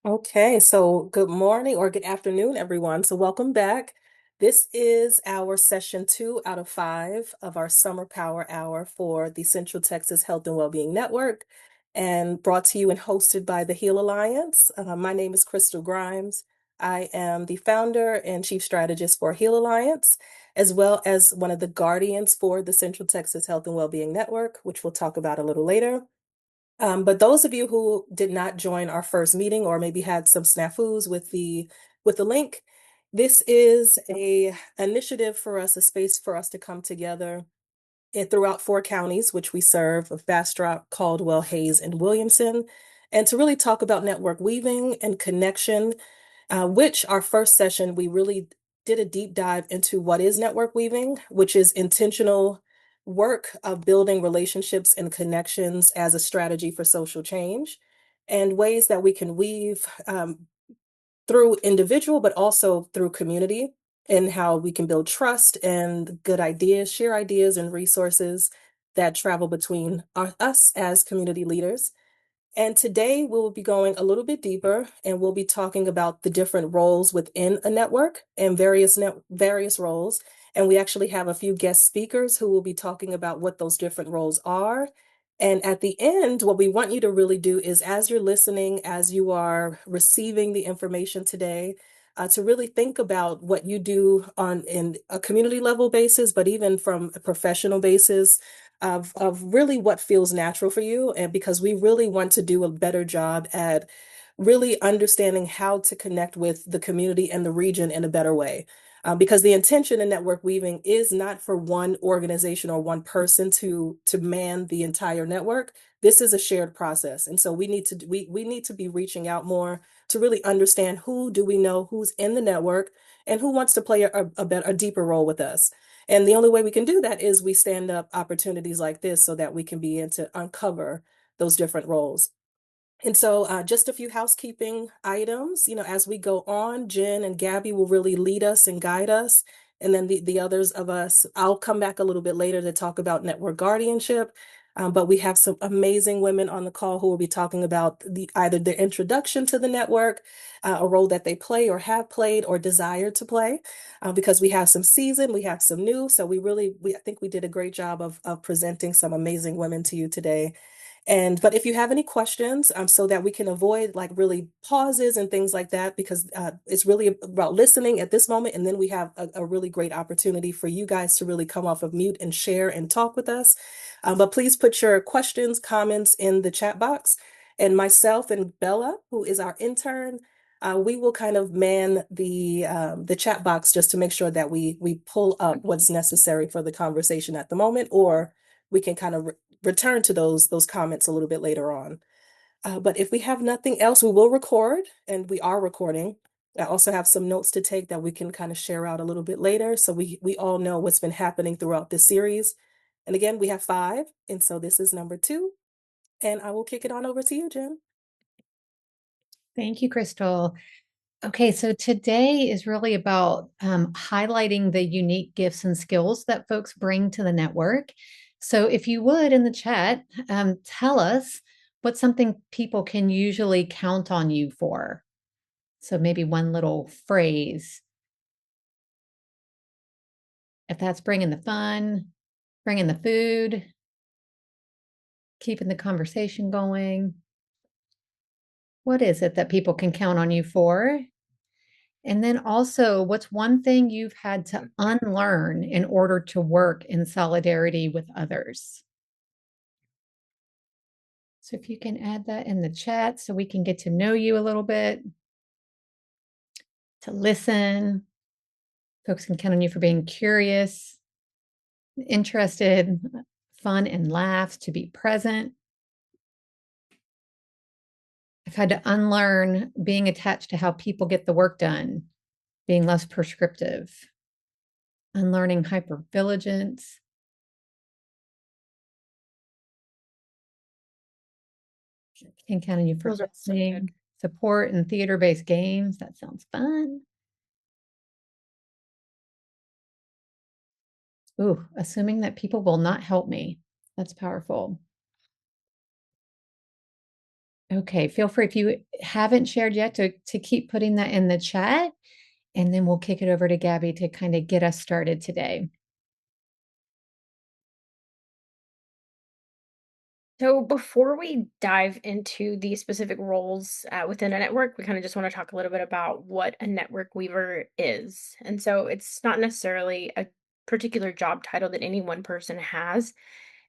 Okay, so good morning or good afternoon, everyone. So welcome back. This is our session 2 out of 5 of our Summer Power Hour for the Central Texas Health and Wellbeing Network, and brought to you and hosted by the Heal Alliance. My name is Crystal Grimes. I am the founder and chief strategist for Heal Alliance, as well as one of the guardians for the Central Texas Health and Wellbeing Network, which we'll talk about a little later. But those of you who did not join our first meeting or maybe had some snafus with the link, this is a initiative for us, a space for us to come together throughout 4 counties, which we serve of Bastrop, Caldwell, Hayes, and Williamson, and to really talk about network weaving and connection, which our first session, we really did a deep dive into what is network weaving, which is intentional work of building relationships and connections as a strategy for social change, and ways that we can weave through individual, but also through community, and how we can build trust and good ideas, share ideas and resources that travel between us as community leaders. And today we'll be going a little bit deeper and we'll be talking about the different roles within a network and various roles. And we actually have a few guest speakers who will be talking about what those different roles are. And at the end, what we want you to really do is, as you're listening, as you are receiving the information today, to really think about what you do on in a community level basis, but even from a professional basis, of really what feels natural for you. And because we really want to do a better job at really understanding how to connect with the community and the region in a better way. Because the intention in network weaving is not for one organization or one person to man the entire network. This is a shared process. And so we need to be reaching out more to really understand who do we know who's in the network and who wants to play a deeper role with us. And the only way we can do that is we stand up opportunities like this so that we can begin to uncover those different roles. And so, just a few housekeeping items. As we go on, Jen and Gabby will really lead us and guide us. And then the others of us, I'll come back a little bit later to talk about network guardianship. But we have some amazing women on the call who will be talking about either their introduction to the network, a role that they play or have played or desire to play, because we have some seasoned, we have some new. So I think we did a great job of presenting some amazing women to you today. But if you have any questions, so that we can avoid like really pauses and things like that, because it's really about listening at this moment. And then we have a really great opportunity for you guys to really come off of mute and share and talk with us. But please put your questions, comments in the chat box. And myself and Bella, who is our intern, we will kind of man the chat box just to make sure that we pull up what's necessary for the conversation at the moment, or we can kind of return to those comments a little bit later on. But if we have nothing else, we will record, and we are recording. I also have some notes to take that we can kind of share out a little bit later, so we all know what's been happening throughout this series. And again, we have 5, and so this is number 2. And I will kick it on over to you, Jen. Thank you, Crystal. Okay, so today is really about highlighting the unique gifts and skills that folks bring to the network. So, if you would in the chat, tell us what's something people can usually count on you for. So, maybe one little phrase. If that's bringing the fun, bringing the food, keeping the conversation going, what is it that people can count on you for? And then also, what's one thing you've had to unlearn in order to work in solidarity with others? So, if you can add that in the chat so we can get to know you a little bit, to listen, folks can count on you for being curious, interested, fun, and laughs, to be present. I've had to unlearn being attached to how people get the work done, being less prescriptive, unlearning hypervigilance. Can count on you for Those are so good. listening, support, and theater-based games. That sounds fun. Ooh, assuming that people will not help me. That's powerful. Okay, feel free if you haven't shared yet to keep putting that in the chat, and then we'll kick it over to Gabby to kind of get us started today. So before we dive into the specific roles within a network, we kind of just want to talk a little bit about what a network weaver is. And so it's not necessarily a particular job title that any one person has.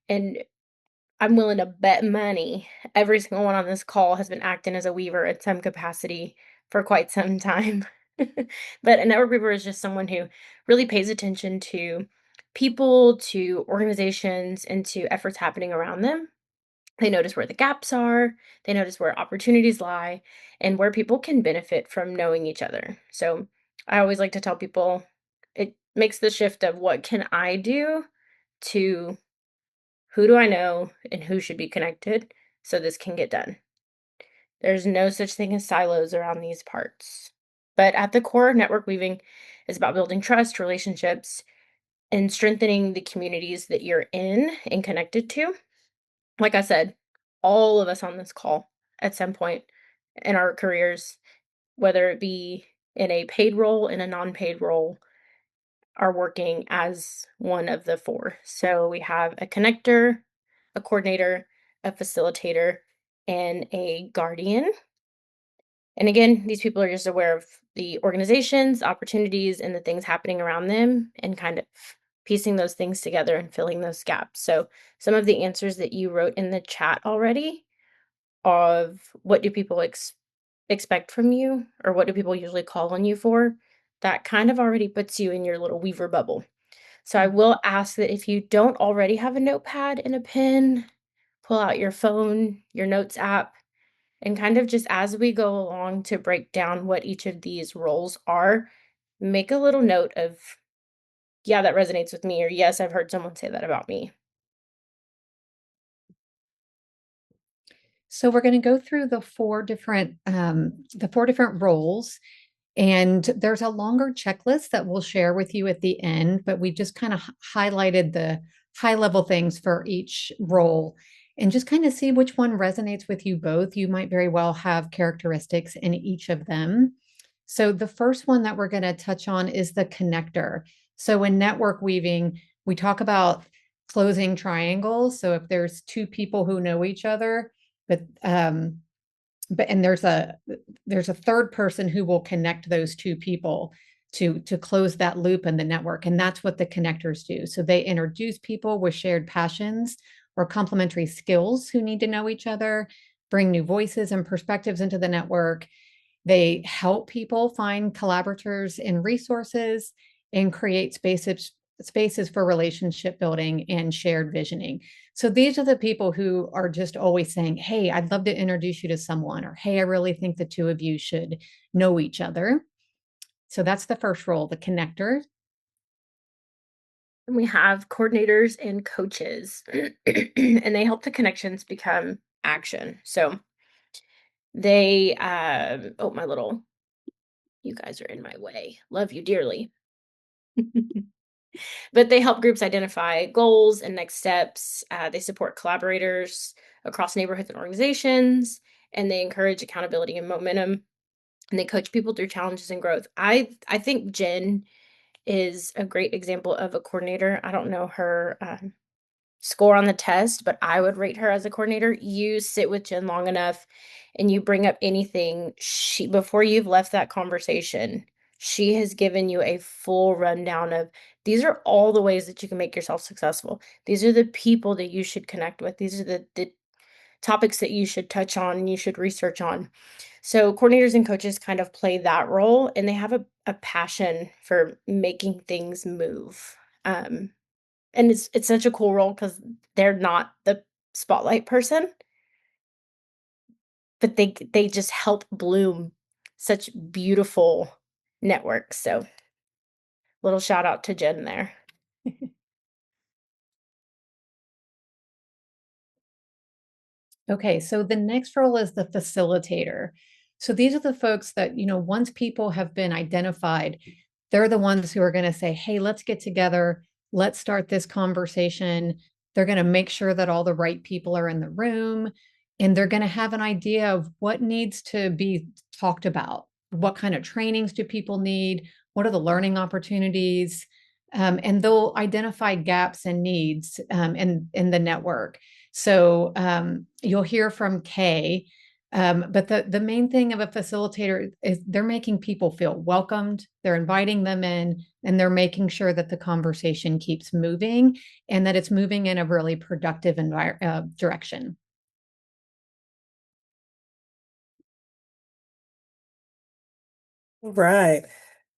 And I'm willing to bet money every single one on this call has been acting as a weaver at some capacity for quite some time. But a network weaver is just someone who really pays attention to people, to organizations, and to efforts happening around them. They notice where the gaps are, they notice where opportunities lie, and where people can benefit from knowing each other. So I always like to tell people it makes the shift of what can I do to who do I know and who should be connected so this can get done. There's no such thing as silos around these parts. But at the core, network weaving is about building trust, relationships, and strengthening the communities that you're in and connected to. Like I said, all of us on this call at some point in our careers, whether it be in a paid role, in a non-paid role, are working as one of the four. So we have a connector, a coordinator, a facilitator, and a guardian. And again, these people are just aware of the organizations, opportunities, and the things happening around them and kind of piecing those things together and filling those gaps. So some of the answers that you wrote in the chat already of what do people expect from you or what do people usually call on you for, that kind of already puts you in your little weaver bubble. So I will ask that if you don't already have a notepad and a pen, pull out your phone, your notes app, and kind of just as we go along to break down what each of these roles are, make a little note of, yeah, that resonates with me, or yes, I've heard someone say that about me. So we're going to go through the four different roles. And there's a longer checklist that we'll share with you at the end, but we just kind of highlighted the high level things for each role and just kind of see which one resonates with you both. You might very well have characteristics in each of them. So the first one that we're going to touch on is the connector. So in network weaving, we talk about closing triangles. So if there's two people who know each other, but and there's a third person who will connect those two people to close that loop in the network, and that's what the connectors do. So they introduce people with shared passions or complementary skills who need to know each other, bring new voices and perspectives into the network. They help people find collaborators and resources and create spaces for relationship building and shared visioning. So these are the people who are just always saying, "Hey, I'd love to introduce you to someone," or "Hey, I really think the two of you should know each other." So that's the first role, the connector. And we have coordinators and coaches, and they help the connections become action. So they, oh, my little, you guys are in my way. Love you dearly. But they help groups identify goals and next steps. They support collaborators across neighborhoods and organizations, and they encourage accountability and momentum. And they coach people through challenges and growth. I think Jen is a great example of a coordinator. I don't know her score on the test, but I would rate her as a coordinator. You sit with Jen long enough and you bring up anything, she before you've left that conversation, she has given you a full rundown of these are all the ways that you can make yourself successful. These are the people that you should connect with. These are the topics that you should touch on and you should research on. So coordinators and coaches kind of play that role and they have a passion for making things move. And it's such a cool role because 'cause they're not the spotlight person, but they just help bloom such beautiful networks, so little shout out to Jen there. Okay, so the next role is the facilitator. So these are the folks that, once people have been identified, they're the ones who are going to say, "Hey, let's get together. Let's start this conversation." They're going to make sure that all the right people are in the room. and they're going to have an idea of what needs to be talked about. What kind of trainings do people need? What are the learning opportunities? And they'll identify gaps and needs in the network. So you'll hear from Kay, but the main thing of a facilitator is they're making people feel welcomed, they're inviting them in, and they're making sure that the conversation keeps moving and that it's moving in a really productive direction. Right.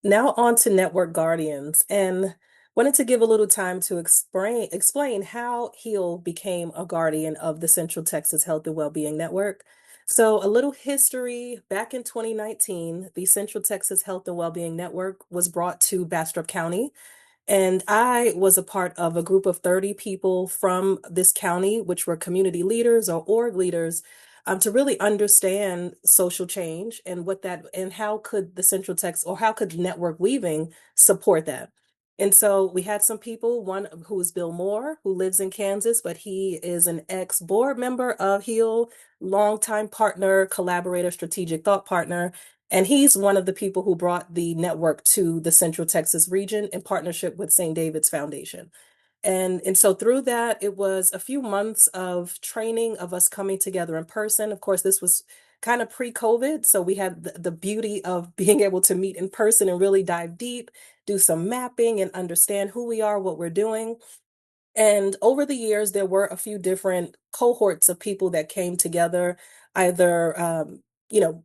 Now on to network guardians, and wanted to give a little time to explain how Heal became a guardian of the Central Texas Health and Wellbeing Network. So a little history, back in 2019, the Central Texas Health and Wellbeing Network was brought to Bastrop County. And I was a part of a group of 30 people from this county, which were community leaders or org leaders, to really understand social change and what that and how could the Central Texas or how could network weaving support that. And so we had some people, one who is Bill Moore, who lives in Kansas, but he is an ex-board member of HEAL, longtime partner, collaborator, strategic thought partner. And he's one of the people who brought the network to the Central Texas region in partnership with St. David's Foundation. And so through that, it was a few months of training of us coming together in person. Of course, this was kind of pre-COVID, so we had the beauty of being able to meet in person and really dive deep, do some mapping and understand who we are, what we're doing. And over the years, there were a few different cohorts of people that came together, either, you know,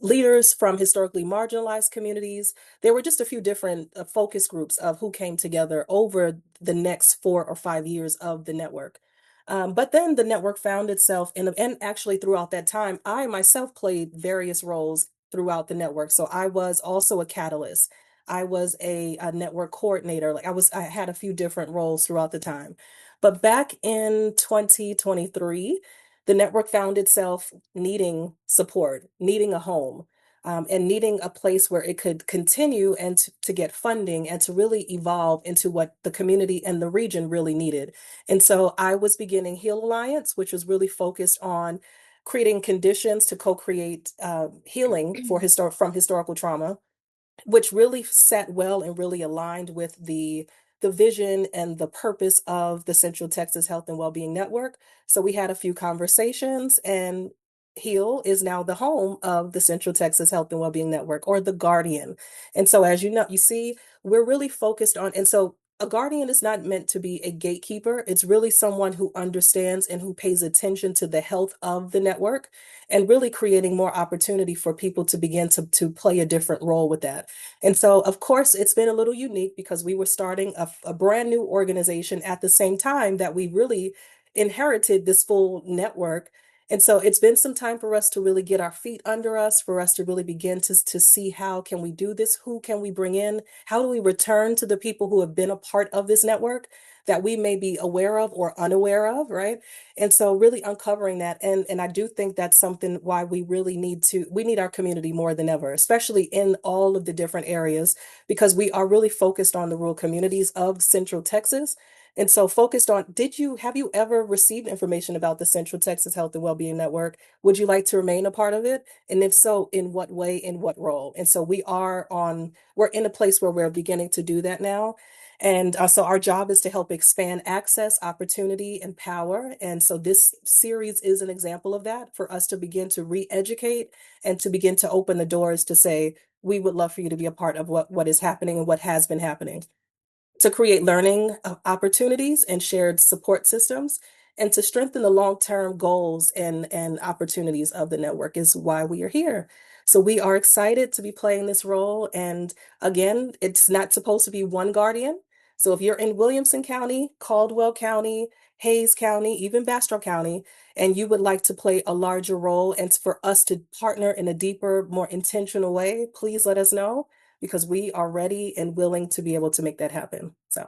leaders from historically marginalized communities. There were just a few different focus groups of who came together over the next 4 or 5 years of the network. But then the network found itself, and actually throughout that time, I myself played various roles throughout the network. So I was also a catalyst. I was a network coordinator. I had a few different roles throughout the time. But back in 2023, the network found itself needing support, needing a home, and needing a place where it could continue and to get funding and to really evolve into what the community and the region really needed. And so I was beginning Heal Alliance, which was really focused on creating conditions to co-create healing from historical trauma, which really sat well and really aligned with the vision and the purpose of the Central Texas Health and Wellbeing Network. So we had a few conversations, and HEAL is now the home of the Central Texas Health and Wellbeing Network, or the Guardian. And so as you know, you see, we're really focused on, and so a guardian is not meant to be a gatekeeper. It's really someone who understands and who pays attention to the health of the network and really creating more opportunity for people to begin to play a different role with that. And so, of course, it's been a little unique because we were starting a brand new organization at the same time that we really inherited this full network. And so it's been some time for us to really get our feet under us, for us to really begin to see how can we do this? Who can we bring in? How do we return to the people who have been a part of this network that we may be aware of or unaware of, right? And so really uncovering that. And I do think that's something why we need our community more than ever, especially in all of the different areas, because we are really focused on the rural communities of Central Texas. And so focused on, have you ever received information about the Central Texas Health and Wellbeing Network? Would you like to remain a part of it? And if so, in what way, in what role? And so we're in a place where we're beginning to do that now. And so our job is to help expand access, opportunity, and power. And so this series is an example of that, for us to begin to re-educate and to begin to open the doors to say, we would love for you to be a part of what is happening and what has been happening, to create learning opportunities and shared support systems, and to strengthen the long-term goals and opportunities of the network is why we are here. So we are excited to be playing this role. And again, it's not supposed to be one guardian. So if you're in Williamson County, Caldwell County, Hayes County, even Bastrop County, and you would like to play a larger role and for us to partner in a deeper, more intentional way, please let us know, because we are ready and willing to be able to make that happen. So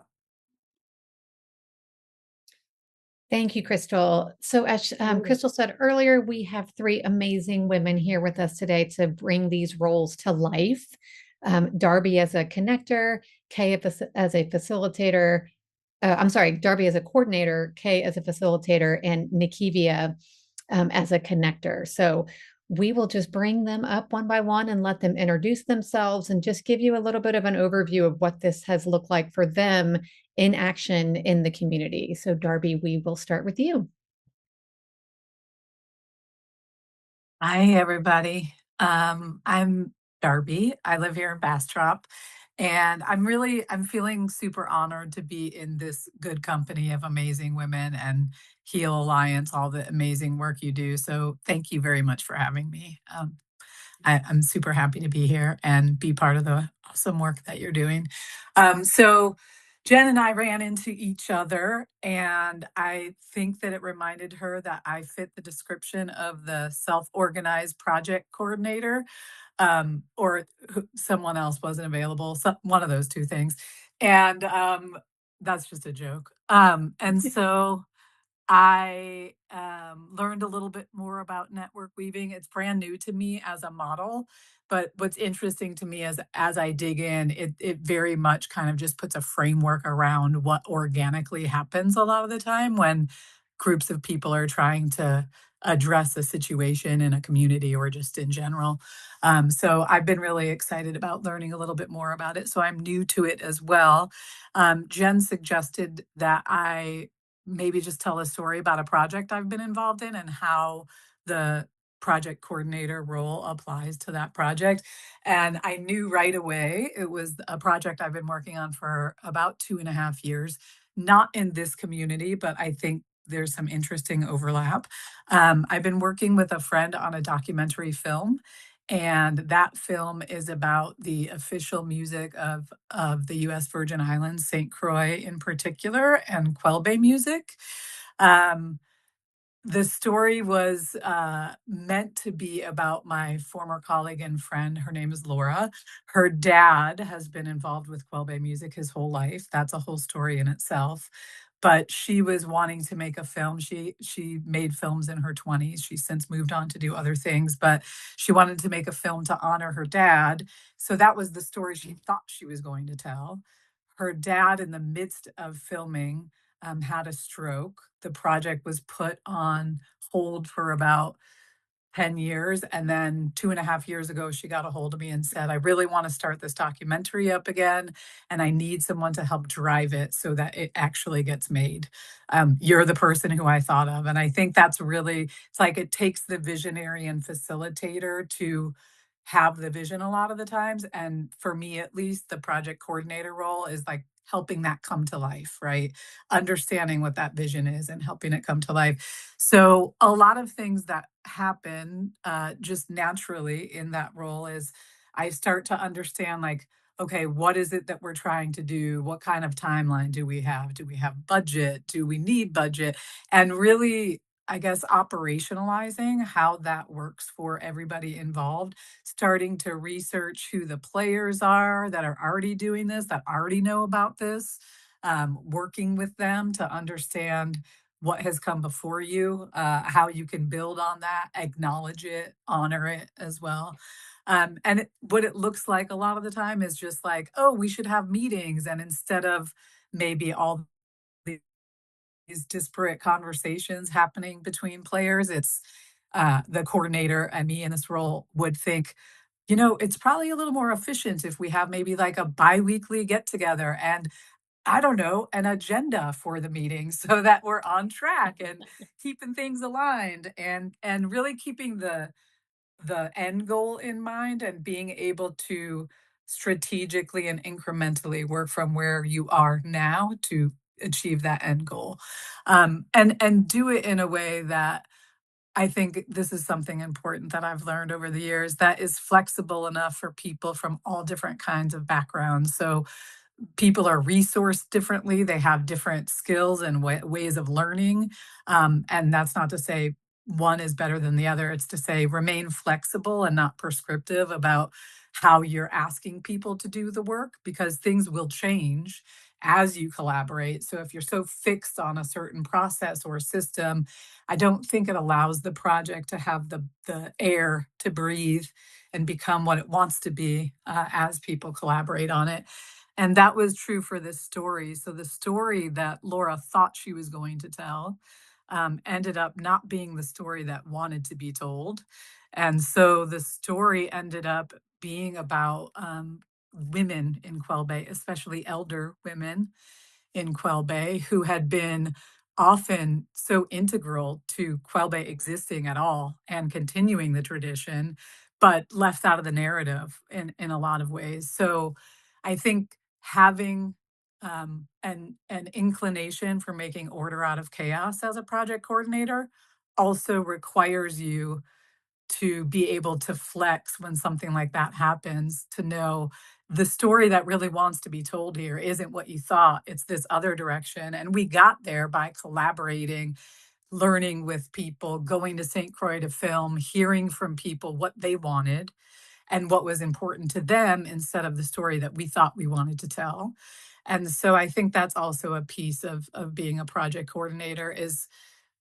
Thank you, Crystal. So as Crystal said earlier, we have three amazing women here with us today to bring these roles to life. Darby as a connector, Kay as a facilitator. Darby as a coordinator, Kay as a facilitator, and Nakevia as a connector. So we will just bring them up one by one and let them introduce themselves and just give you a little bit of an overview of what this has looked like for them in action in the community. So, Darby, we will start with you. Hi, everybody. I'm Darby. I live here in Bastrop, and I'm feeling super honored to be in this good company of amazing women and Heal Alliance, all the amazing work you do. So thank you very much for having me. I'm super happy to be here and be part of the awesome work that you're doing. So Jen and I ran into each other, and I think that it reminded her that I fit the description of the self-organized project coordinator, or someone else wasn't available, one of those two things. And that's just a joke. And so I learned a little bit more about network weaving. It's brand new to me as a model, but what's interesting to me is as I dig in, it very much kind of just puts a framework around what organically happens a lot of the time when groups of people are trying to address a situation in a community or just in general. So I've been really excited about learning a little bit more about it. So I'm new to it as well. Jen suggested that I maybe just tell a story about a project I've been involved in and how the project coordinator role applies to that project. And I knew right away it was a project I've been working on for about 2.5 years, not in this community, but I think there's some interesting overlap. I've been working with a friend on a documentary film, and that film is about the official music of the U.S. Virgin Islands, St. Croix in particular, and Quelbe music. Um, the story was meant to be about my former colleague and friend. Her name is Laura. Her dad has been involved with Quelbe music his whole life. That's a whole story in itself. But she was wanting to make a film. She made films in her 20s. She's since moved on to do other things, but she wanted to make a film to honor her dad. So that was the story she thought she was going to tell. Her dad, in the midst of filming, had a stroke. The project was put on hold for about 10 years. And then 2.5 years ago, she got a hold of me and said, I really want to start this documentary up again. And I need someone to help drive it so that it actually gets made. You're the person who I thought of. And I think that's really, it's like it takes the visionary and facilitator to have the vision a lot of the times. And for me, at least, the project coordinator role is like helping that come to life, right? Understanding what that vision is and helping it come to life. So a lot of things that happen just naturally in that role is I start to understand, like, okay, what is it that we're trying to do? What kind of timeline do we have? Do we have budget? Do we need budget? And really, I guess, operationalizing how that works for everybody involved, starting to research who the players are that are already doing this, that already know about this, working with them to understand what has come before you, how you can build on that, acknowledge it, honor it as well. What it looks like a lot of the time is just like, oh, we should have meetings. And instead of maybe all these disparate conversations happening between players, it's the coordinator and me in this role would think, it's probably a little more efficient if we have maybe like a biweekly get together and I don't know, an agenda for the meeting so that we're on track and keeping things aligned and really keeping the end goal in mind and being able to strategically and incrementally work from where you are now to achieve that end goal. And do it in a way that I think this is something important that I've learned over the years that is flexible enough for people from all different kinds of backgrounds. So people are resourced differently. They have different skills and ways of learning. And that's not to say one is better than the other. It's to say remain flexible and not prescriptive about how you're asking people to do the work because things will change as you collaborate. So if you're so fixed on a certain process or system, I don't think it allows the project to have the air to breathe and become what it wants to be as people collaborate on it. And that was true for this story. So the story that Laura thought she was going to tell ended up not being the story that wanted to be told. And so the story ended up being about women in Quell Bay, especially elder women in Quell Bay, who had been often so integral to Quell Bay existing at all and continuing the tradition, but left out of the narrative in a lot of ways. So I think having an inclination for making order out of chaos as a project coordinator also requires you to be able to flex when something like that happens, to know the story that really wants to be told here isn't what you thought, it's this other direction. And we got there by collaborating, learning with people, going to St. Croix to film, hearing from people what they wanted and what was important to them instead of the story that we thought we wanted to tell. And so I think that's also a piece of being a project coordinator, is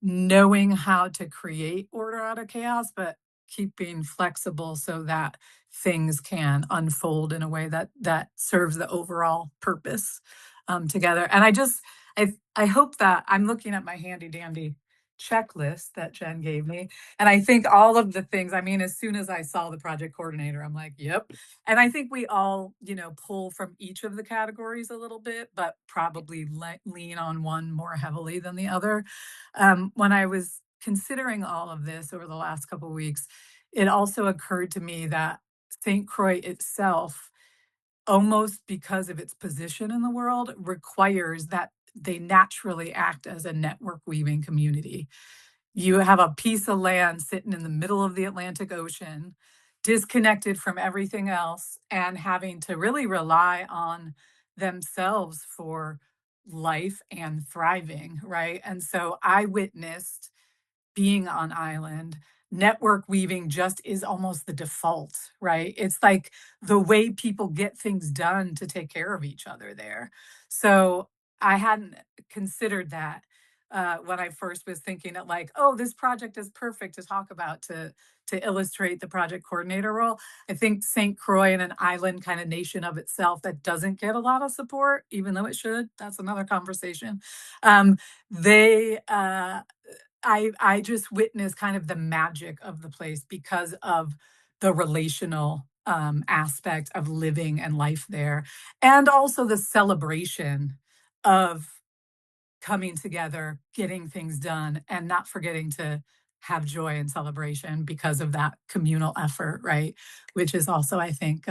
knowing how to create order out of chaos, but keeping flexible so that things can unfold in a way that serves the overall purpose together. And I hope that I'm looking at my handy dandy checklist that Jen gave me. And I think all of the things, I mean, as soon as I saw the project coordinator, I'm like, yep. And I think we all, pull from each of the categories a little bit, but probably lean on one more heavily than the other. When I was considering all of this over the last couple of weeks, it also occurred to me that St. Croix itself, almost because of its position in the world, requires that they naturally act as a network weaving community. You have a piece of land sitting in the middle of the Atlantic Ocean, disconnected from everything else, and having to really rely on themselves for life and thriving, right? And so I witnessed, being on island, network weaving just is almost the default, right? It's like the way people get things done to take care of each other there. So I hadn't considered that when I first was thinking it, like, oh, this project is perfect to talk about to illustrate the project coordinator role. I think St. Croix and an island kind of nation of itself that doesn't get a lot of support, even though it should. That's another conversation. They I just witnessed kind of the magic of the place because of the relational aspect of living and life there, and also the celebration of coming together, getting things done, and not forgetting to have joy and celebration because of that communal effort, right? Which is also, I think,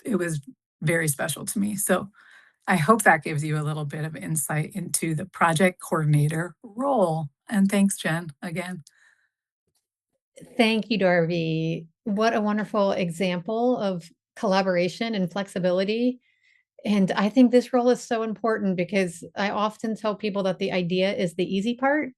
it was very special to me. So I hope that gives you a little bit of insight into the project coordinator role. And thanks, Jen, again. Thank you, Darby. What a wonderful example of collaboration and flexibility. And I think this role is so important because I often tell people that the idea is the easy part.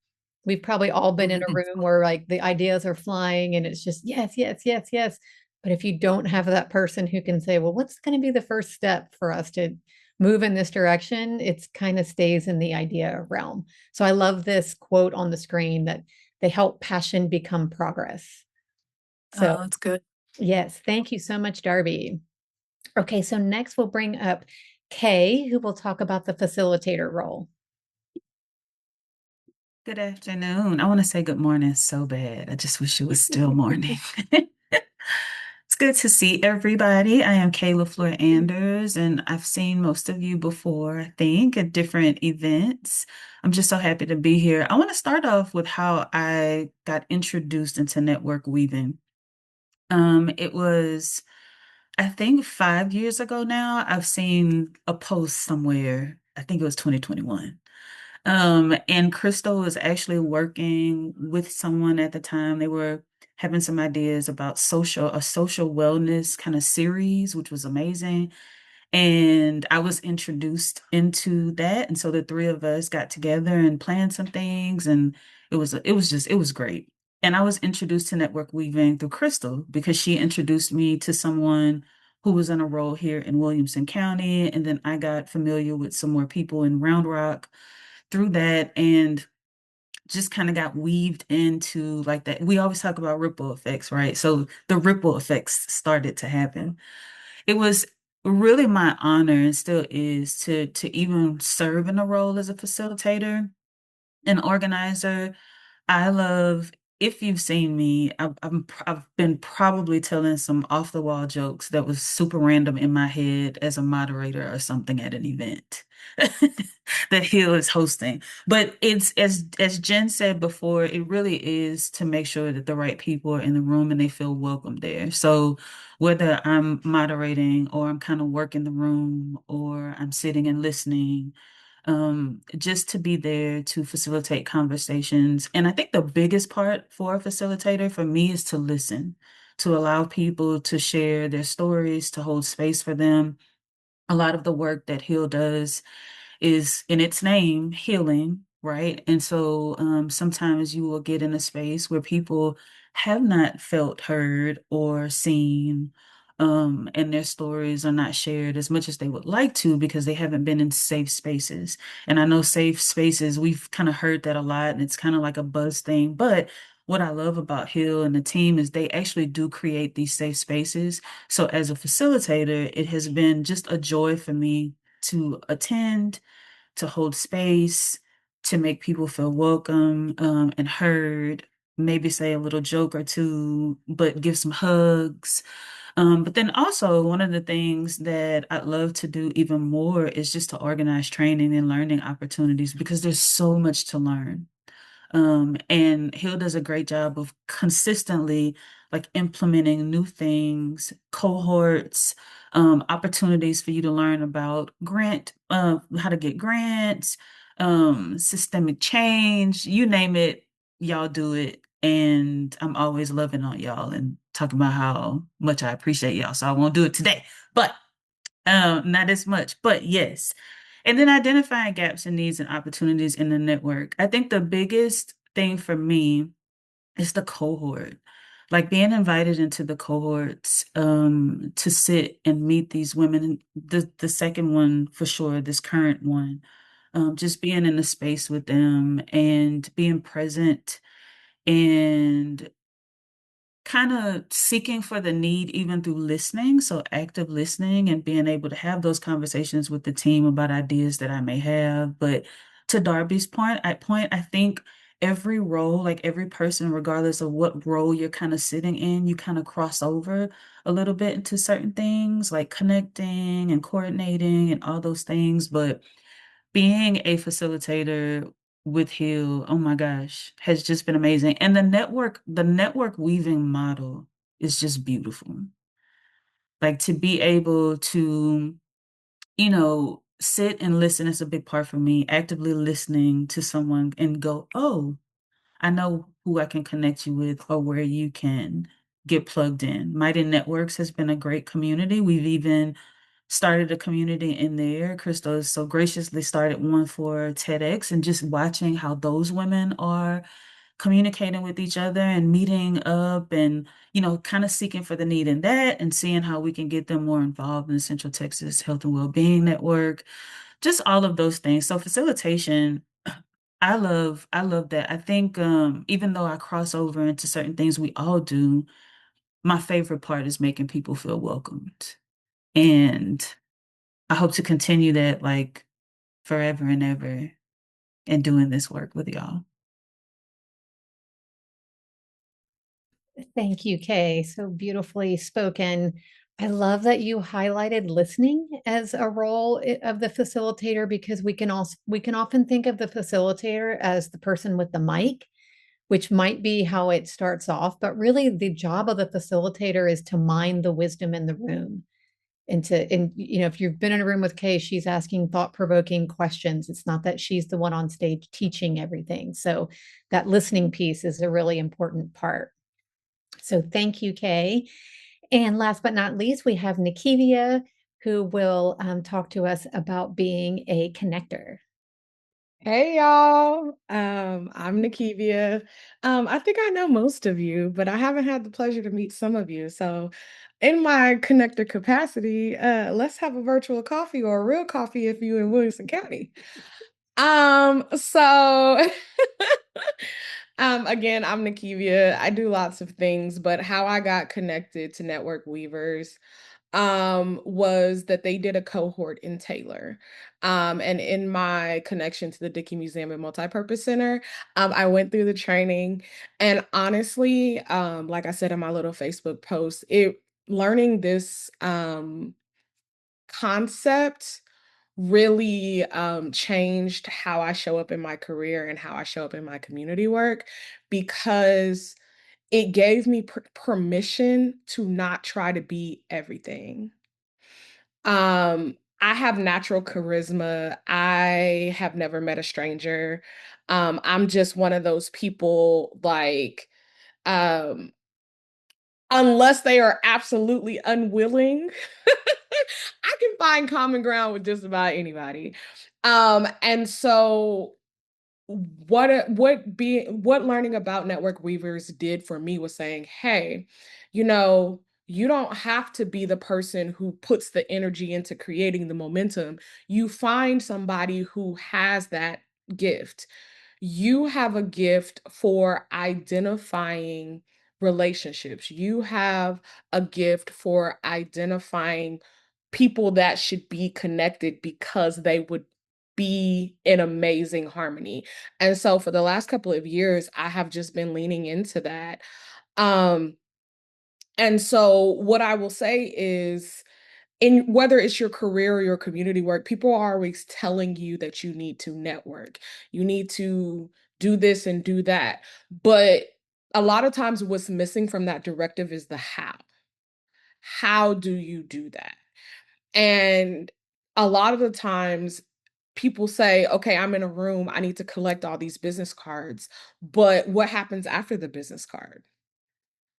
We've probably all been in a room where like the ideas are flying and it's just yes, yes, yes, yes. But if you don't have that person who can say, well, what's going to be the first step for us to move in this direction? It's kind of stays in the idea realm. So I love this quote on the screen that they help passion become progress. So Oh, that's good. yes, thank you so much, Darby. Okay, so next we'll bring up Kay, who will talk about the facilitator role. Good afternoon. I want to say good morning so bad. I just wish it was still morning. It's good to see everybody. I am Kayla Fleur Anders, and I've seen most of you before, I think, at different events. I'm just so happy to be here. I want to start off with how I got introduced into network weaving. It was, I think, 5 years ago now. I've seen a post somewhere. I think it was 2021. And Crystal was actually working with someone at the time. They were having some ideas about a social wellness kind of series, which was amazing. And I was introduced into that. And so the three of us got together and planned some things. And it was great. And I was introduced to network weaving through Crystal because she introduced me to someone who was in a role here in Williamson County. And then I got familiar with some more people in Round Rock through that, and just kind of got weaved into like that. We always talk about ripple effects, right? So the ripple effects started to happen. It was really my honor, and still is, to even serve in a role as a facilitator. an organizer. I love, if you've seen me, I've been probably telling some off the wall jokes that was super random in my head as a moderator or something at an event that Hill is hosting. But it's as Jen said before, it really is to make sure that the right people are in the room and they feel welcome there. So whether I'm moderating or I'm kind of working the room or I'm sitting and listening, just to be there to facilitate conversations. And I think the biggest part for a facilitator for me is to listen, to allow people to share their stories, to hold space for them. A lot of the work that Heal does is in its name, healing, right? And so sometimes you will get in a space where people have not felt heard or seen, and their stories are not shared as much as they would like to because they haven't been in safe spaces. And I know safe spaces, we've kind of heard that a lot, and it's kind of like a buzz thing. But what I love about Hill and the team is they actually do create these safe spaces. So as a facilitator, it has been just a joy for me to attend, to hold space, to make people feel welcome, and heard, maybe say a little joke or two, but give some hugs. But then also, one of the things that I'd love to do even more is just to organize training and learning opportunities because there's so much to learn. And Hill does a great job of consistently like implementing new things, cohorts, opportunities for you to learn about how to get grants, systemic change, you name it, y'all do it. And I'm always loving on y'all and talking about how much I appreciate y'all. So I won't do it today, but not as much, but yes. And then identifying gaps and needs and opportunities in the network. I think the biggest thing for me is the cohort. Like being invited into the cohorts to sit and meet these women. The second one for sure, this current one, just being in the space with them and being present and kind of seeking for the need even through listening, so active listening and being able to have those conversations with the team about ideas that I may have. But to Darby's point, I think every role, like every person, regardless of what role you're kind of sitting in, you kind of cross over a little bit into certain things like connecting and coordinating and all those things. But being a facilitator with Heal, oh my gosh, has just been amazing. And the network weaving model is just beautiful. Like to be able to, sit and listen is a big part for me. Actively listening to someone and go, oh, I know who I can connect you with or where you can get plugged in. Mighty Networks has been a great community. We've even started a community in there. Crystal has so graciously started one for TEDx, and just watching how those women are communicating with each other and meeting up and, kind of seeking for the need in that and seeing how we can get them more involved in the Central Texas Health and Wellbeing Network, just all of those things. So facilitation, I love that. I think even though I cross over into certain things we all do, my favorite part is making people feel welcomed. And I hope to continue that like forever and ever and doing this work with y'all. Thank you, Kay. So beautifully spoken. I love that you highlighted listening as a role of the facilitator because we can often think of the facilitator as the person with the mic, which might be how it starts off, but really the job of the facilitator is to mine the wisdom in the room. If you've been in a room with Kay, she's asking thought-provoking questions. It's not that she's the one on stage teaching everything. So that listening piece is a really important part. So thank you, Kay. And last but not least, we have Nakevia, who will talk to us about being a connector. Hey y'all, I'm Nakevia. I think I know most of you, but I haven't had the pleasure to meet some of you. So, in my connector capacity, let's have a virtual coffee or a real coffee if you in Williamson County. So again, I'm Nakevia. I do lots of things, but how I got connected to Network Weavers was that they did a cohort in Taylor. And in my connection to the Dickey Museum and Multipurpose Center, I went through the training. And honestly, like I said in my little Facebook post, it learning this concept really changed how I show up in my career and how I show up in my community work, because it gave me permission to not try to be everything. I have natural charisma. I have never met a stranger. I'm just one of those people, like, um, unless they are absolutely unwilling, I can find common ground with just about anybody. And so what learning about network weavers did for me was saying, hey, you don't have to be the person who puts the energy into creating the momentum. You find somebody who has that gift. You have a gift for identifying relationships. You have a gift for identifying people that should be connected because they would be in amazing harmony. And so for the last couple of years, I have just been leaning into that. Um, and so what I will say is, in whether it's your career or your community work, people are always telling you that you need to network. You need to do this and do that. But a lot of times what's missing from that directive is the how. How do you do that? And a lot of the times people say, okay, I'm in a room, I need to collect all these business cards. But what happens after the business card?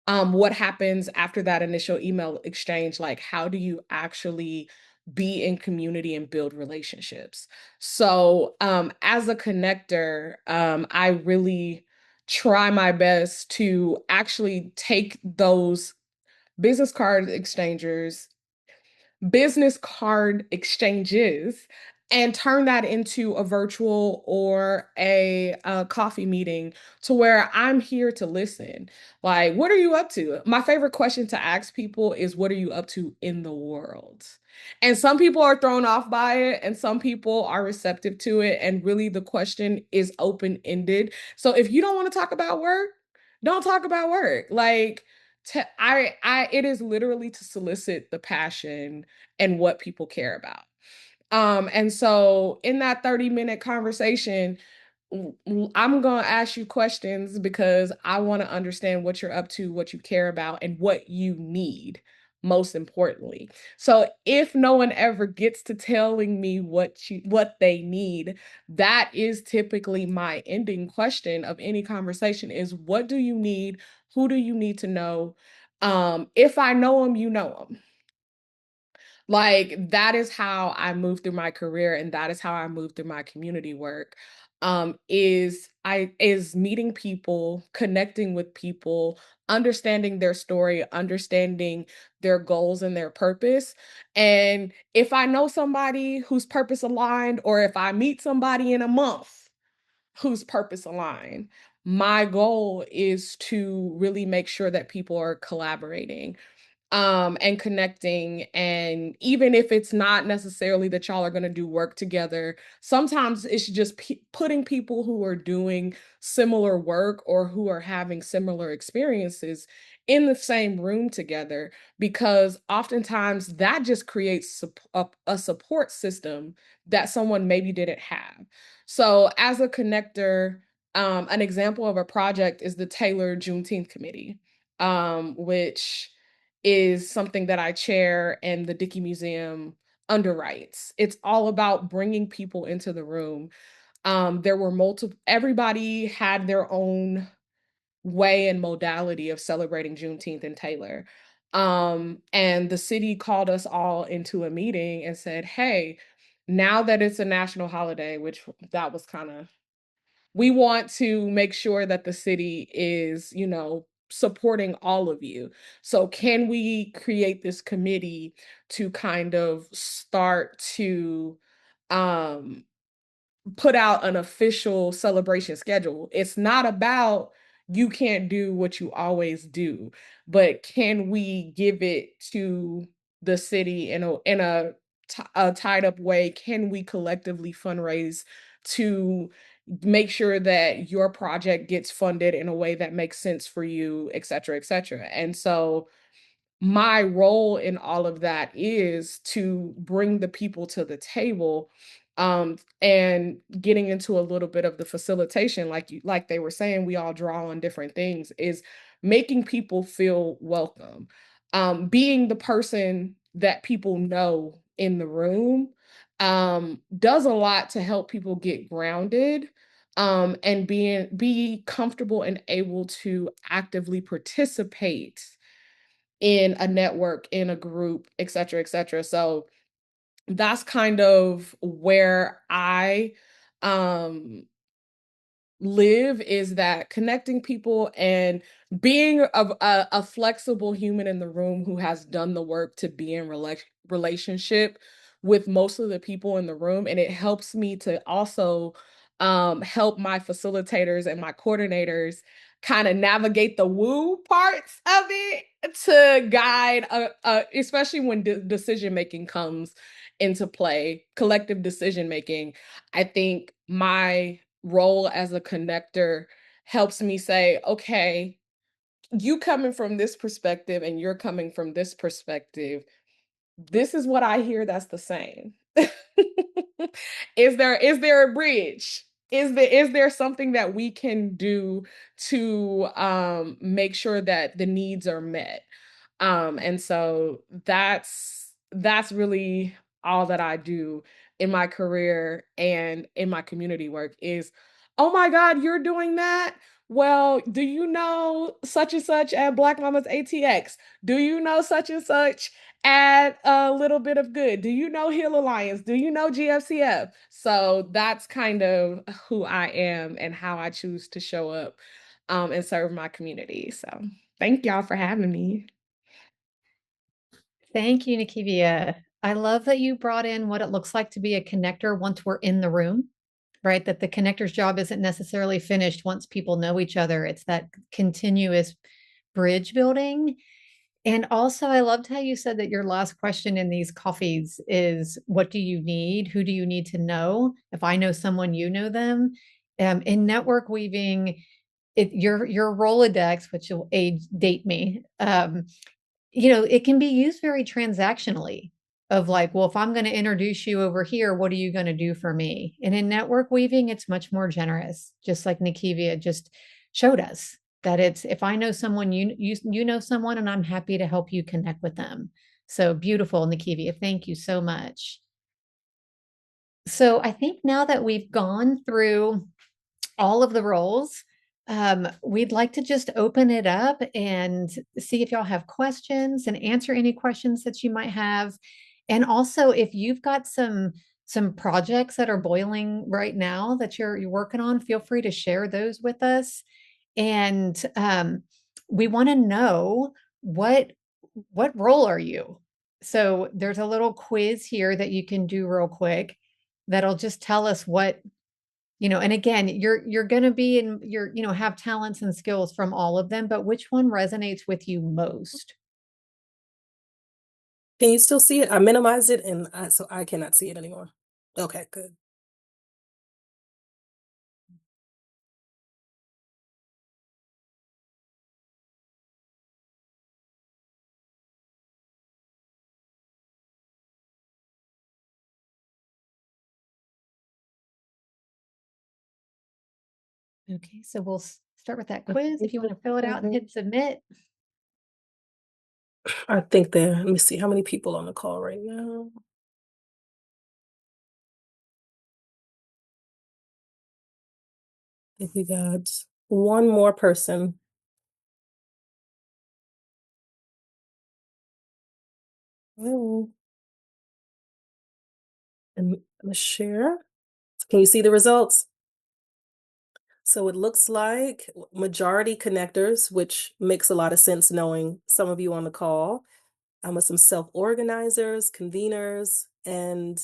What happens after that initial email exchange? Like, how do you actually be in community and build relationships? So, as a connector, I really try my best to actually take those business card exchangers business card exchanges and turn that into a virtual or a coffee meeting to where I'm here to listen. Like, what are you up to? My favorite question to ask people is, what are you up to in the world? And some people are thrown off by it, and some people are receptive to it. And really, the question is open ended. So if you don't want to talk about work, don't talk about work. Like, it is literally to solicit the passion and what people care about. And so in that 30-minute conversation, I'm going to ask you questions because I want to understand what you're up to, what you care about, and what you need, most importantly. So if no one ever gets to telling me what they need, that is typically my ending question of any conversation is, what do you need? Who do you need to know? If I know them, you know them. Like, that is how I move through my career, and that is how I move through my community work. Is meeting people, connecting with people, understanding their story, understanding their goals and their purpose. And if I know somebody who's purpose aligned, or if I meet somebody in a month who's purpose aligned, my goal is to really make sure that people are collaborating and connecting. And even if it's not necessarily that y'all are going to do work together, sometimes it's just putting people who are doing similar work or who are having similar experiences in the same room together, because oftentimes that just creates a support system that someone maybe didn't have. So as a connector, an example of a project is the Taylor Juneteenth Committee, which is something that I chair and the Dickey Museum underwrites. It's all about bringing people into the room. There were everybody had their own way and modality of celebrating Juneteenth in Taylor. And the city called us all into a meeting and said, hey, now that it's a national holiday, which that was kind of, we want to make sure that the city is, supporting all of you. So can we create this committee to kind of start to um put out an official celebration schedule? It's not about you can't do what you always do, but can we give it to the city in a tied up way? Can we collectively fundraise to make sure that your project gets funded in a way that makes sense for you, et cetera, et cetera? And so my role in all of that is to bring the people to the table, and getting into a little bit of the facilitation, like they were saying, we all draw on different things, is making people feel welcome, being the person that people know in the room, does a lot to help people get grounded, and be comfortable and able to actively participate in a network, in a group, et cetera, et cetera. So that's kind of where I um live, is that connecting people and being a flexible human in the room who has done the work to be in relationship with most of the people in the room. And it helps me to also help my facilitators and my coordinators kind of navigate the woo parts of it, to guide especially when decision making comes into play, collective decision making. I think my role as a connector helps me say, okay, you coming from this perspective and you're coming from this perspective, this is what I hear that's the same. Is there a bridge? Is there something that we can do to make sure that the needs are met? And so that's really all that I do in my career and in my community work is, oh my God, you're doing that? Well, do you know such and such at Black Mamas ATX? Do you know such and such at A Little Bit of Good? Do you know Hill Alliance? Do you know GFCF? So that's kind of who I am and how I choose to show up and serve my community. So thank y'all for having me. Thank you, Nakevia. I love that you brought in what it looks like to be a connector once we're in the room, right? That the connector's job isn't necessarily finished once people know each other. It's that continuous bridge building. And also, I loved how you said that your last question in these coffees is, what do you need? Who do you need to know? If I know someone, you know them. In network weaving, your Rolodex, which will date me, it can be used very transactionally of like, well, if I'm going to introduce you over here, what are you going to do for me? And in network weaving, it's much more generous, just like Nakevia just showed us that it's, if I know someone, you know someone, and I'm happy to help you connect with them. So beautiful, Nakevia. Thank you so much. So I think now that we've gone through all of the roles, we'd like to just open it up and see if y'all have questions and answer any questions that you might have. And also, if you've got some projects that are boiling right now that you're working on, feel free to share those with us. And we want to know what role are you? So there's a little quiz here that you can do real quick that'll just tell us what, and again, you're going to be in your, have talents and skills from all of them, but which one resonates with you most? Can you still see it? I minimized it so I cannot see it anymore. Okay, good. Okay, so we'll start with that quiz. If you want to fill it out and hit submit. I think let me see how many people on the call right now. I think we got one more person. Oh. And I'm gonna share. Can you see the results? So it looks like majority connectors, which makes a lot of sense knowing some of you on the call. With some self-organizers, conveners, and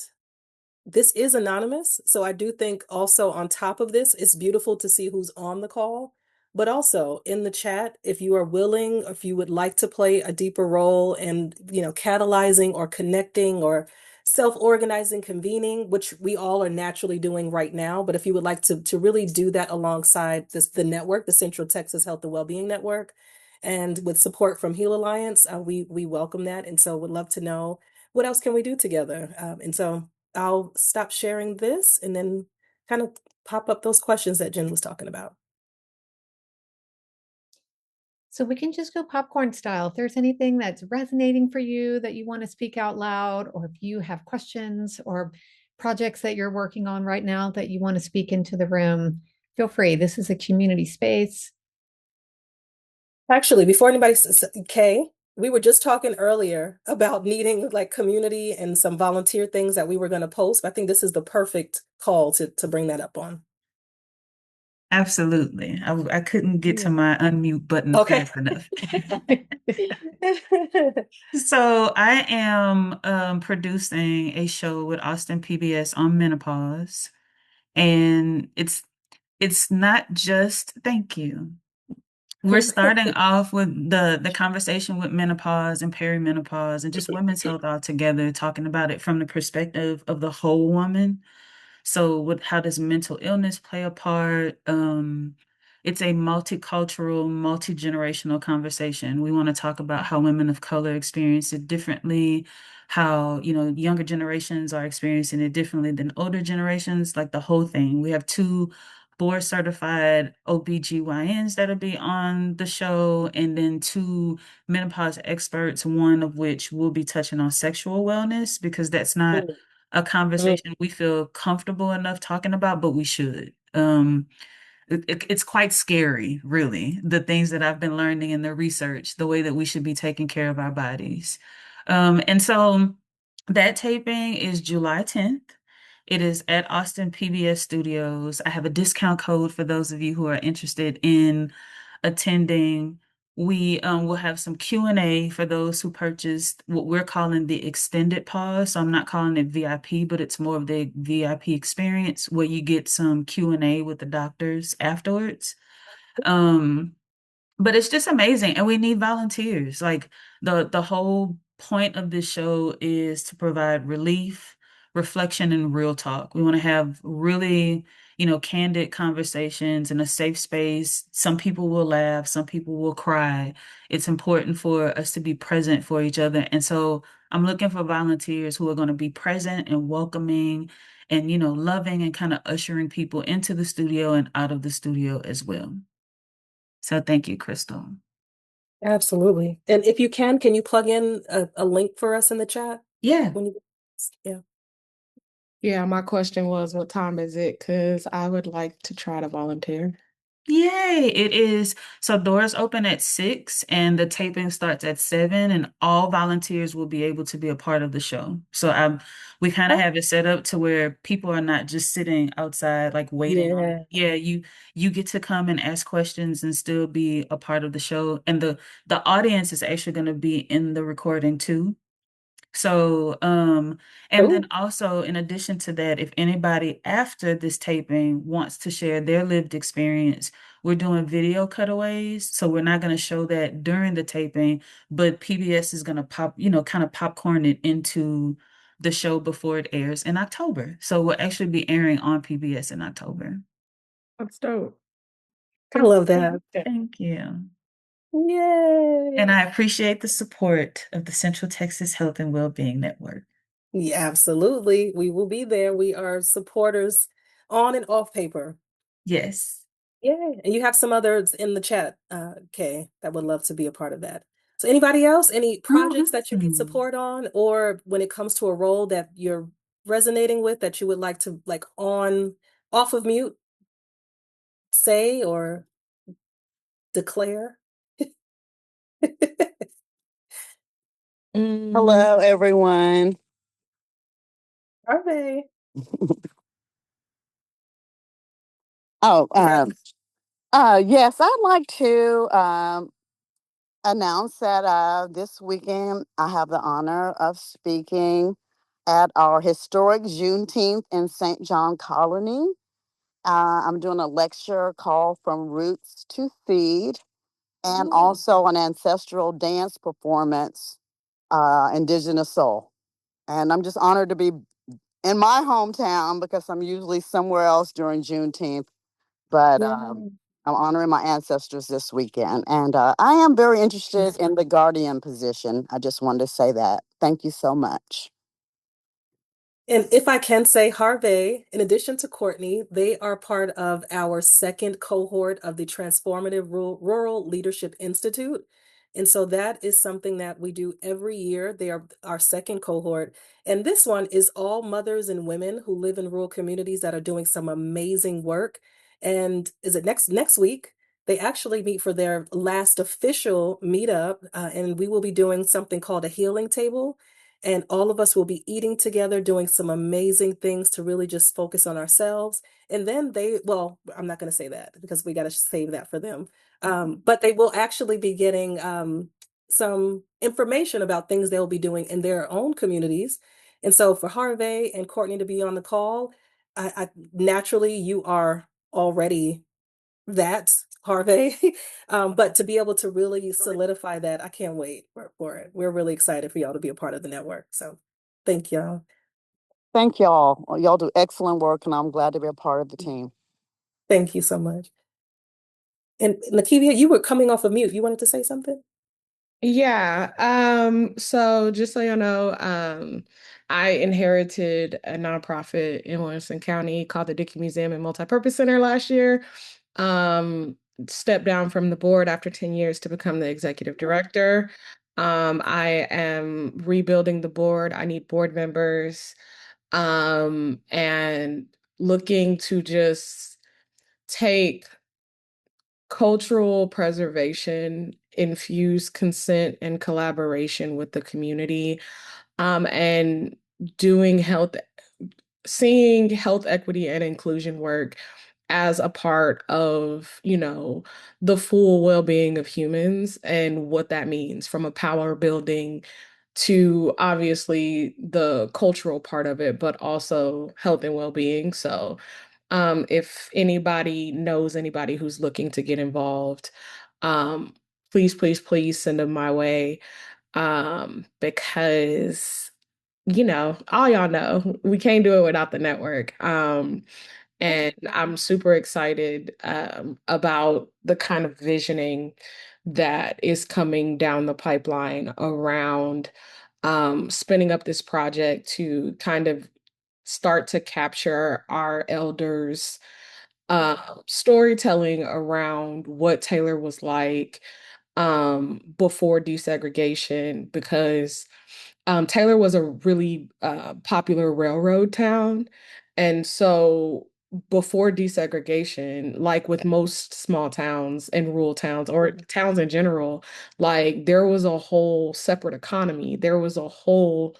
this is anonymous. So I do think also on top of this, it's beautiful to see who's on the call. but also in the chat, if you are willing, if you would like to play a deeper role in, catalyzing or connecting or self-organizing, convening, which we all are naturally doing right now. But if you would like to really do that alongside the network, the Central Texas Health and Wellbeing Network, and with support from Heal Alliance, we welcome that. And so would love to know what else can we do together. And so I'll stop sharing this and then kind of pop up those questions that Jen was talking about. So we can just go popcorn style. If there's anything that's resonating for you that you want to speak out loud, or if you have questions or projects that you're working on right now that you want to speak into the room, feel free. This is a community space. Actually, before anybody says, Kay, we were just talking earlier about needing like community and some volunteer things that we were going to post. I think this is the perfect call to bring that up on. Absolutely. I couldn't get to my unmute button Okay. fast enough. So I am producing a show with Austin PBS on menopause. And it's not just thank you. We're starting off with the conversation with menopause and perimenopause and just women's health altogether, talking about it from the perspective of the whole woman. So how does mental illness play a part? It's a multicultural, multi-generational conversation. We want to talk about how women of color experience it differently, how, younger generations are experiencing it differently than older generations, like the whole thing. We have two board certified OBGYNs that'll be on the show, and then two menopause experts, one of which will be touching on sexual wellness, because that's not a conversation we feel comfortable enough talking about, but we should. It's quite scary, really, the things that I've been learning in the research, the way that we should be taking care of our bodies. And so that taping is July 10th. It is at Austin PBS Studios. I have a discount code for those of you who are interested in attending. We will have some Q&A for those who purchased what we're calling the extended pause. So I'm not calling it VIP, but it's more of the VIP experience where you get some Q&A with the doctors afterwards. But it's just amazing, and we need volunteers. Like the whole point of this show is to provide relief, reflection, and real talk. We want to have really, candid conversations in a safe space. Some people will laugh, some people will cry. It's important for us to be present for each other. And so I'm looking for volunteers who are going to be present and welcoming and, loving and kind of ushering people into the studio and out of the studio as well. So thank you, Crystal. Absolutely. And if you can you plug in a link for us in the chat? Yeah. Yeah. Yeah, my question was, what time is it? Because I would like to try to volunteer. Yay. It is. So doors open at 6 and the taping starts at 7, and all volunteers will be able to be a part of the show. So we kind of have it set up to where people are not just sitting outside like waiting on it. Yeah, you get to come and ask questions and still be a part of the show. And the audience is actually going to be in the recording too. So, and then also in addition to that, if anybody after this taping wants to share their lived experience, we're doing video cutaways. So we're not going to show that during the taping, but PBS is going to kind of popcorn it into the show before it airs in October. So we'll actually be airing on PBS in October. That's dope. I love that. Thank you. Yay. And I appreciate the support of the Central Texas Health and Wellbeing Network. Yeah, absolutely. We will be there. We are supporters on and off paper. Yes. Yeah. And you have some others in the chat, Kay, that would love to be a part of that. So anybody else, any projects that you need support on, or when it comes to a role that you're resonating with that you would like to off of mute say or declare? Hello, everyone. Are they? Oh, yes, I'd like to announce that this weekend I have the honor of speaking at our historic Juneteenth in St. John Colony. I'm doing a lecture called From Roots to Feed, and Ooh. also an ancestral dance performance, Indigenous Soul. And I'm just honored to be in my hometown because I'm usually somewhere else during Juneteenth. But Yeah. I'm honoring my ancestors this weekend. And I am very interested in the guardian position. I just wanted to say that. Thank you so much. And if I can say, Harvey, in addition to Courtney, they are part of our second cohort of the Transformative Rural Leadership Institute. And so that is something that we do every year. They are our second cohort. And this one is all mothers and women who live in rural communities that are doing some amazing work. And is it next week? They actually meet for their last official meetup, and we will be doing something called a healing table, and all of us will be eating together, doing some amazing things to really just focus on ourselves. And then well, I'm not going to say that because we got to save that for them. But they will actually be getting some information about things they'll be doing in their own communities. And so for Harvey and Courtney to be on the call, I naturally, you are already that, Harvey. But to be able to really solidify that, I can't wait for it. We're really excited for y'all to be a part of the network. So thank y'all. Thank y'all. Y'all do excellent work, and I'm glad to be a part of the team. Thank you so much. And Nakevia, you were coming off of mute. You wanted to say something? Yeah. So just so you know, I inherited a nonprofit in Williamson County called the Dickey Museum and Multipurpose Center last year. Um, Stepped down from the board after 10 years to become the executive director. I am rebuilding the board. I need board members, and looking to just take cultural preservation, infuse consent and collaboration with the community, and doing seeing health equity and inclusion work as a part of, the full well-being of humans and what that means from a power building to obviously the cultural part of it, but also health and well-being. So if anybody knows anybody who's looking to get involved, um, please, please, please send them my way. Because, all y'all know we can't do it without the network. And I'm super excited about the kind of visioning that is coming down the pipeline around spinning up this project to kind of start to capture our elders' storytelling around what Taylor was like before desegregation, because Taylor was a really popular railroad town. And so before desegregation, like with most small towns and rural towns or towns in general, like there was a whole separate economy. There was a whole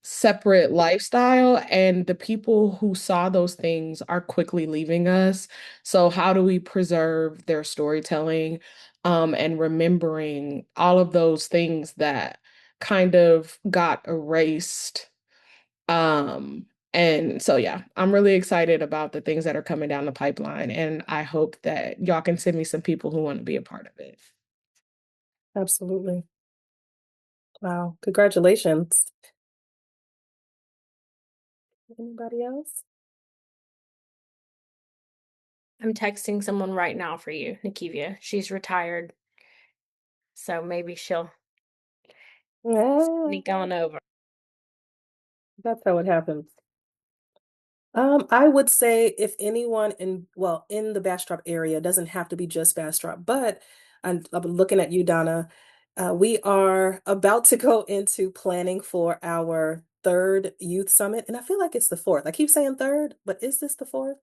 separate lifestyle, and the people who saw those things are quickly leaving us. So how do we preserve their storytelling, and remembering all of those things that kind of got erased? And so yeah, I'm really excited about the things that are coming down the pipeline, and I hope that y'all can send me some people who want to be a part of it. Absolutely. Wow. Congratulations. Anybody else? I'm texting someone right now for you, Nakevia. She's retired, so maybe she'll Yeah, sneak on over. that's how it happens. I would say if anyone in the Bastrop area, it doesn't have to be just Bastrop, but I'm looking at you, Donna. We are about to go into planning for our third youth summit, and I feel like it's the fourth. I keep saying third, but is this the fourth?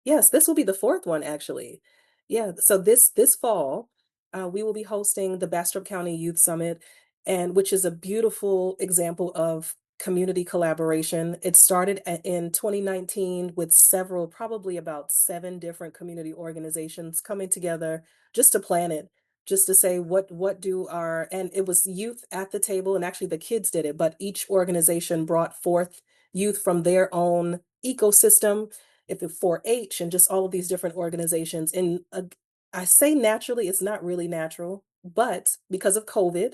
Yes, this will be the fourth one actually. Yeah, so this fall, we will be hosting the Bastrop County Youth Summit, and which is a beautiful example of community collaboration. It started in 2019 with several, probably about 7 different community organizations coming together just to plan it, just to say what do our, and it was youth at the table, and actually the kids did it, but each organization brought forth youth from their own ecosystem. if it's 4-H and just all of these different organizations. And I say naturally, it's not really natural, but because of COVID,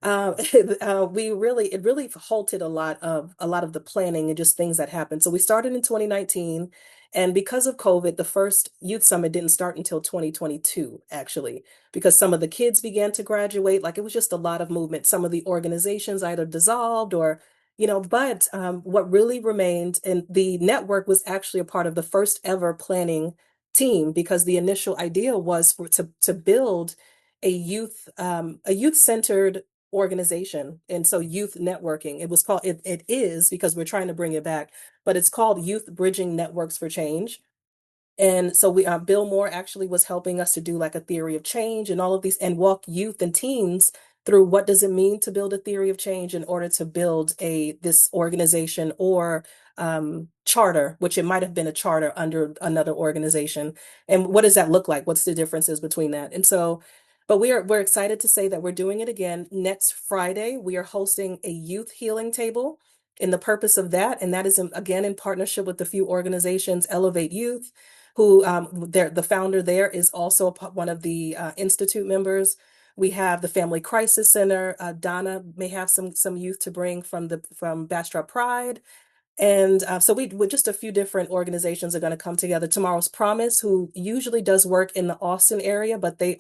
uh, it really halted a lot of the planning and just things that happened. So we started in 2019, and because of COVID, the first youth summit didn't start until 2022, actually, because some of the kids began to graduate. Like it was just a lot of movement. Some of the organizations either dissolved or, but what really remained, and the network was actually a part of the first ever planning team, because the initial idea was to build a youth centered organization. And so youth networking, it was called, it is, because we're trying to bring it back, but it's called Youth Bridging Networks for Change. And so Bill Moore actually was helping us to do like a theory of change and all of these, and walk youth and teens through what does it mean to build a theory of change in order to build this organization or charter, which it might have been a charter under another organization. And what does that look like? What's the differences between that? And so, but we're excited to say that we're doing it again next Friday. We are hosting a youth healing table. And the purpose of that, and that is again in partnership with a few organizations, Elevate Youth, who the founder there is also one of the institute members. We have the Family Crisis Center. Donna may have some youth to bring from Bastrop Pride. And so we with just a few different organizations are going to come together. Tomorrow's Promise, who usually does work in the Austin area, but they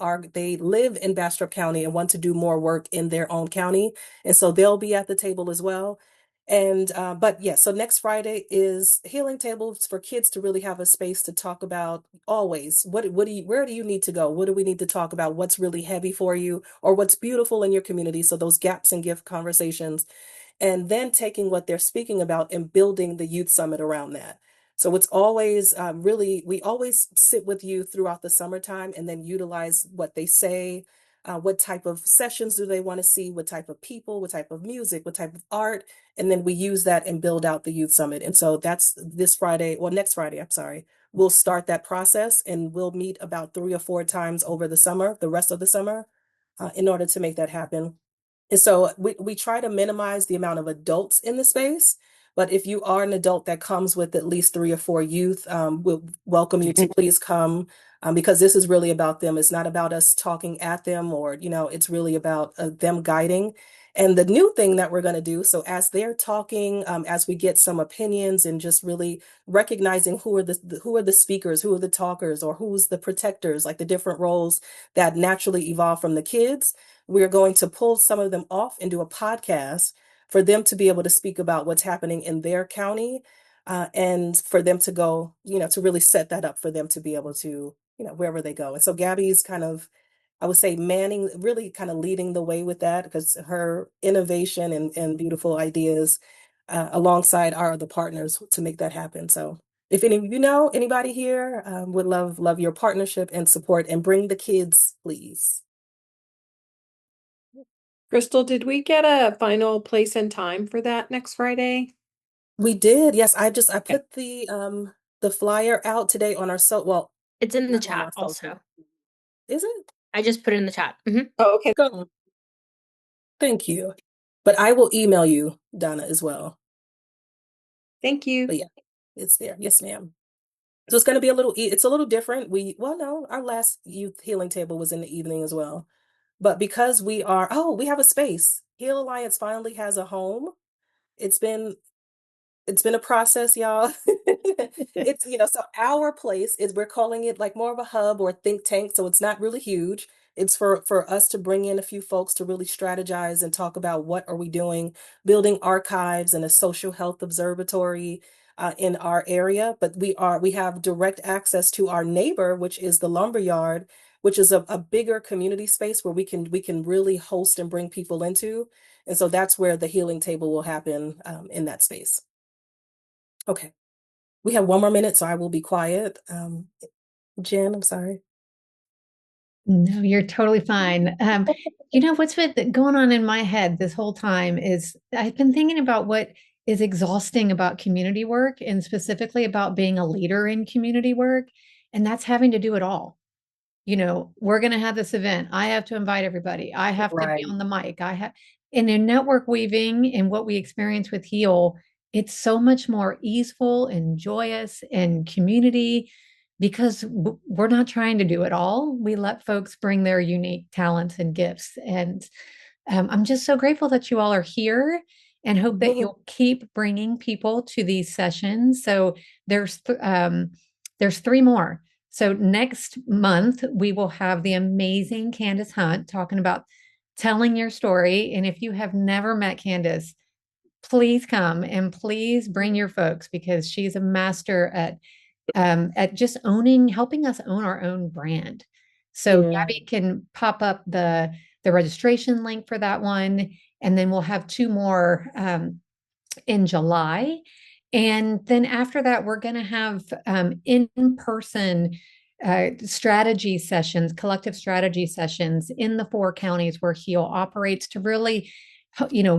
live in Bastrop County and want to do more work in their own county. And so they'll be at the table as well. And but yeah, so next Friday is healing tables for kids to really have a space to talk about always where do you need to go? What do we need to talk about? What's really heavy for you or what's beautiful in your community? So those gaps and gift conversations, and then taking what they're speaking about and building the youth summit around that. So it's always really, we always sit with you throughout the summertime and then utilize what they say. What type of sessions do they want to see? What type of people? What type of music? What type of art? And then we use that and build out the youth summit. And so that's this Friday, well, next Friday, I'm sorry. We'll start that process and we'll meet about 3 or 4 times over the summer, the rest of the summer, in order to make that happen. And so we try to minimize the amount of adults in the space. But if you are an adult that comes with at least 3 or 4 youth, we'll welcome you to please come, because this is really about them. It's not about us talking at them or, it's really about them guiding. And the new thing that we're going to do, so as they're talking, as we get some opinions and just really recognizing who are the speakers, who are the talkers, or who's the protectors, like the different roles that naturally evolve from the kids, we're going to pull some of them off and do a podcast for them to be able to speak about what's happening in their county, and for them to go, to really set that up for them to be able to, wherever they go. And so Gabby's kind of, I would say, manning, really kind of leading the way with that, because her innovation and beautiful ideas, alongside our other partners to make that happen. So if any of you know anybody here, would love your partnership and support, and bring the kids, please. Crystal, did we get a final place and time for that next Friday? We did. Yes, I put the flyer out today on our It's in the not on chat our social. also. Is it? I just put it in the chat. Oh, okay. Go. Thank you. But I will email you, Donna, as well. Thank you. But yeah, it's there. Yes, ma'am. So it's going to be it's a little different. No, our last youth healing table was in the evening as well. But because we have a space. Heal Alliance finally has a home. It's been a process, y'all. It's, so our place is, we're calling it like more of a hub or a think tank. So it's not really huge. It's for us to bring in a few folks to really strategize and talk about what are we doing, building archives and a social health observatory in our area. But we have direct access to our neighbor, which is the lumberyard, which is a bigger community space where we can really host and bring people into. And so that's where the healing table will happen, in that space. Okay. We have 1 more minute, so I will be quiet. Jen, I'm sorry. No, you're totally fine. What's been going on in my head this whole time is I've been thinking about what is exhausting about community work, and specifically about being a leader in community work. And that's having to do it all. We're going to have this event. I have to invite everybody. I have to be Right. on the mic. And in network weaving and what we experience with Heal, it's so much more easeful and joyous and community because we're not trying to do it all. We let folks bring their unique talents and gifts. And I'm just so grateful that you all are here and hope that you'll keep bringing people to these sessions. So there's 3 more. So next month, we will have the amazing Candace Hunt talking about telling your story. And if you have never met Candace, please come and please bring your folks because she's a master at just helping us own our own brand. So Gabby can pop up the registration link for that one, and then we'll have 2 more in July. And then after that, we're going to have in-person strategy sessions, collective strategy sessions in the 4 counties where HEAL operates to really,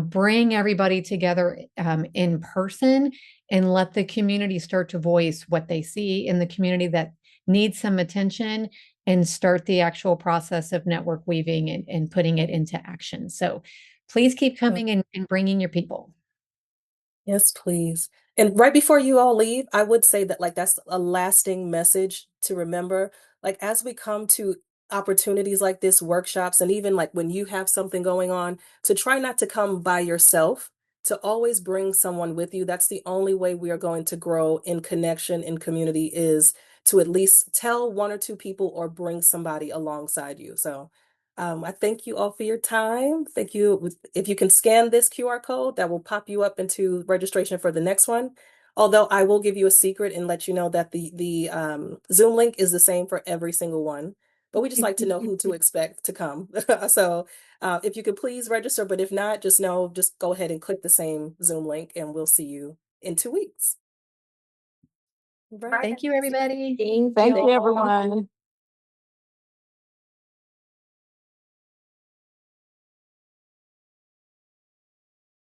bring everybody together in person and let the community start to voice what they see in the community that needs some attention and start the actual process of network weaving and putting it into action. So please keep coming and bringing your people. Yes, please. And right before you all leave, I would say that like that's a lasting message to remember. Like as we come to opportunities like this, workshops, and even like when you have something going on, to try not to come by yourself, to always bring someone with you. That's the only way we are going to grow in connection in community is to at least tell 1 or 2 people or bring somebody alongside you. So I thank you all for your time. Thank you. If you can scan this QR code, that will pop you up into registration for the next one. Although I will give you a secret and let you know that the Zoom link is the same for every single one. But we just like to know who to expect to come. So if you could please register, but if not, just go ahead and click the same Zoom link and we'll see you in 2 weeks. Right. Thank you, everybody. Thank Thank you you, everyone.